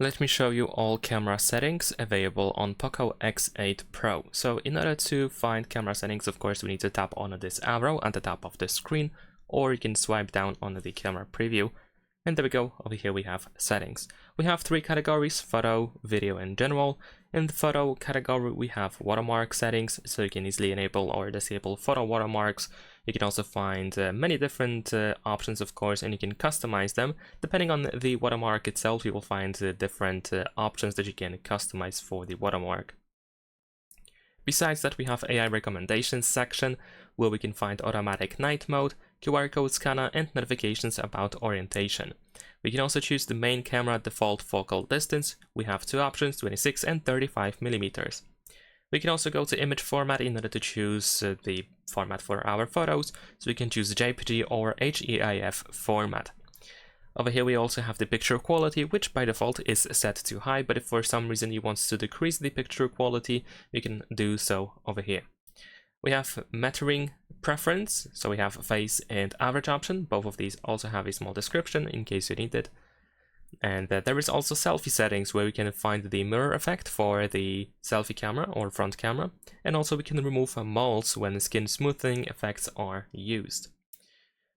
Let me show you all camera settings available on POCO X8 Pro. So in order to find camera settings, of course, we need to tap on this arrow at the top of the screen, or you can swipe down on the camera preview. And there we go, over here we have settings. We have three categories: photo, video, and general. In the photo category, we have watermark settings, so you can easily enable or disable photo watermarks. You can also find many different options, of course, and you can customize them. Depending on the watermark itself, you will find different options that you can customize for the watermark. Besides that, we have AI recommendations section, where we can find automatic night mode, QR code scanner, and notifications about orientation. We can also choose the main camera default focal distance. We have two options, 26 and 35mm. We can also go to image format in order to choose the format for our photos, so we can choose JPG or HEIF format. Over here we also have the picture quality, which by default is set to high, but if for some reason you want to decrease the picture quality, you can do so over here. We have metering preference, so we have face and average option. Both of these also have a small description in case you need it. And there is also selfie settings, where we can find the mirror effect for the selfie camera or front camera, and also we can remove moles when skin smoothing effects are used.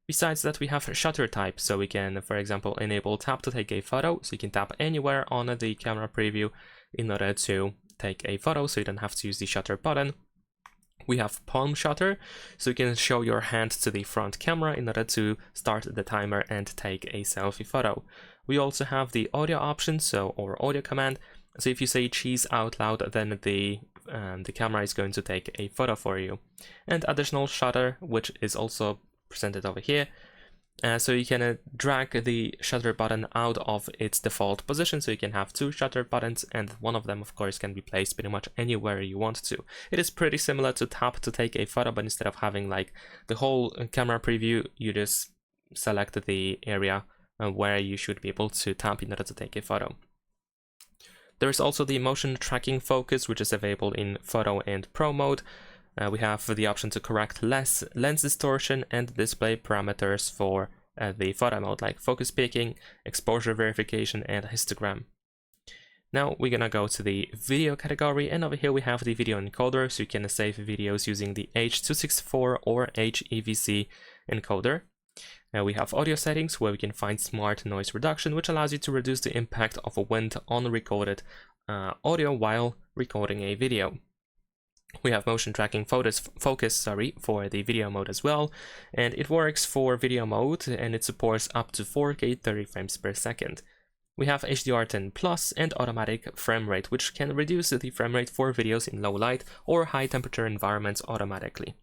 Besides that, we have shutter type, so we can, for example, enable tap to take a photo, so you can tap anywhere on the camera preview in order to take a photo, so you don't have to use the shutter button. We have palm shutter, so you can show your hand to the front camera in order to start the timer and take a selfie photo. We also have the audio option, or audio command, so if you say cheese out loud, then the camera is going to take a photo for you. And additional shutter, which is also presented over here. So you can drag the shutter button out of its default position, so you can have two shutter buttons, and one of them of course can be placed pretty much anywhere you want to. It is pretty similar to tap to take a photo, but instead of having like the whole camera preview, you just select the area where you should be able to tap in order to take a photo. There is also the motion tracking focus, which is available in photo and pro mode. We have the option to correct lens distortion and display parameters for the photo mode, like focus peaking, exposure verification, and histogram. Now we're gonna go to the video category, and over here we have the video encoder, so you can save videos using the H.264 or HEVC encoder. We have audio settings, where we can find smart noise reduction, which allows you to reduce the impact of a wind on recorded audio while recording a video. We have motion tracking focus for the video mode as well, and it works for video mode and it supports up to 4K 30 frames per second. We have HDR10 Plus and automatic frame rate, which can reduce the frame rate for videos in low light or high temperature environments automatically.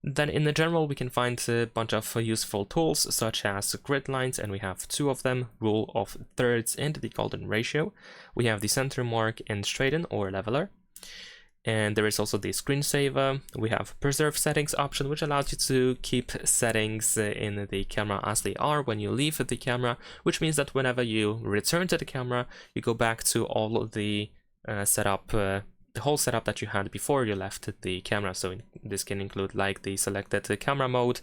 Then in the general, we can find a bunch of useful tools such as grid lines, and we have two of them: rule of thirds and the golden ratio. We have the center mark and straighten or leveler. And there is also the screensaver. We have preserve settings option, which allows you to keep settings in the camera as they are when you leave the camera, which means that whenever you return to the camera, you go back to all of the the whole setup that you had before you left the camera. So this can include like the selected camera mode,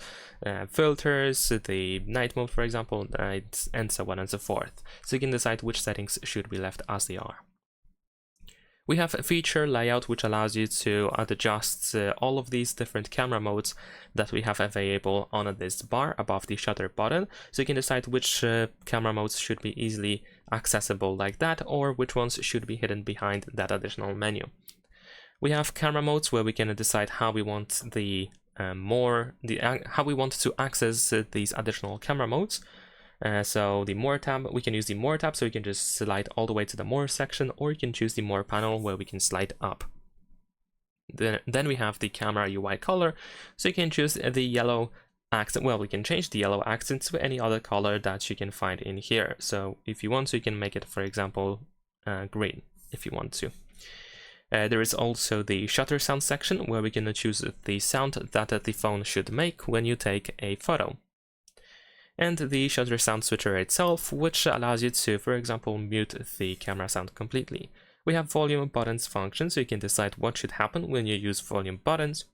filters, the night mode, for example, and so on and so forth. So you can decide which settings should be left as they are. We have a feature layout, which allows you to adjust all of these different camera modes that we have available on this bar above the shutter button. So you can decide which camera modes should be easily accessible like that, or which ones should be hidden behind that additional menu. We have camera modes, where we can decide how we want how we want to access these additional camera modes. So the More tab, we can use the More tab, so you can just slide all the way to the More section, or you can choose the More panel, where we can slide up. Then we have the camera UI color, so you can choose the yellow accent. Well, we can change the yellow accent to any other color that you can find in here. So if you want to, you can make it, for example, green if you want to. There is also the shutter sound section, where we can choose the sound that the phone should make when you take a photo. And the shutter sound switcher itself, which allows you to, for example, mute the camera sound completely. We have volume buttons function, so you can decide what should happen when you use volume buttons.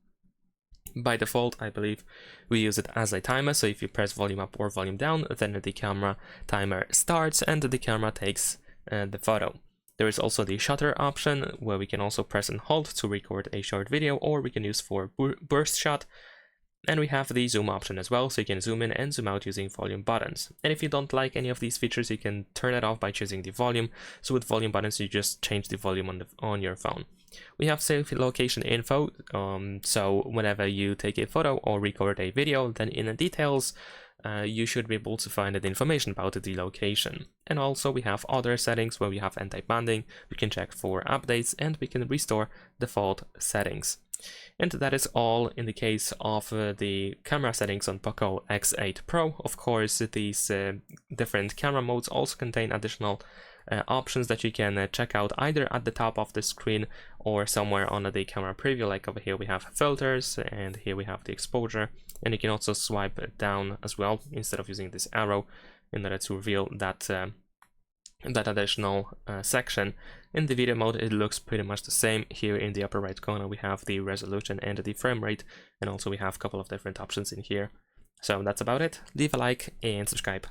By default, I believe we use it as a timer, so if you press volume up or volume down, then the camera timer starts and the camera takes the photo. There is also the shutter option, where we can also press and hold to record a short video, or we can use for burst shot. And we have the zoom option as well, so you can zoom in and zoom out using volume buttons. And if you don't like any of these features, you can turn it off by choosing the volume. So with volume buttons, you just change the volume on your phone. We have safe location info, so whenever you take a photo or record a video, then in the details, you should be able to find the information about the location. And also we have other settings where we have anti-banding, we can check for updates, and we can restore default settings. And that is all in the case of the camera settings on POCO X8 Pro. Of course, these different camera modes also contain additional options that you can check out either at the top of the screen or somewhere on the camera preview. Like over here we have filters, and here we have the exposure, and you can also swipe down as well instead of using this arrow in order to reveal that that additional section. In the video mode, it looks pretty much the same. Here in the upper right corner we have the resolution and the frame rate, and also we have a couple of different options in here. So that's about it. Leave a like and subscribe.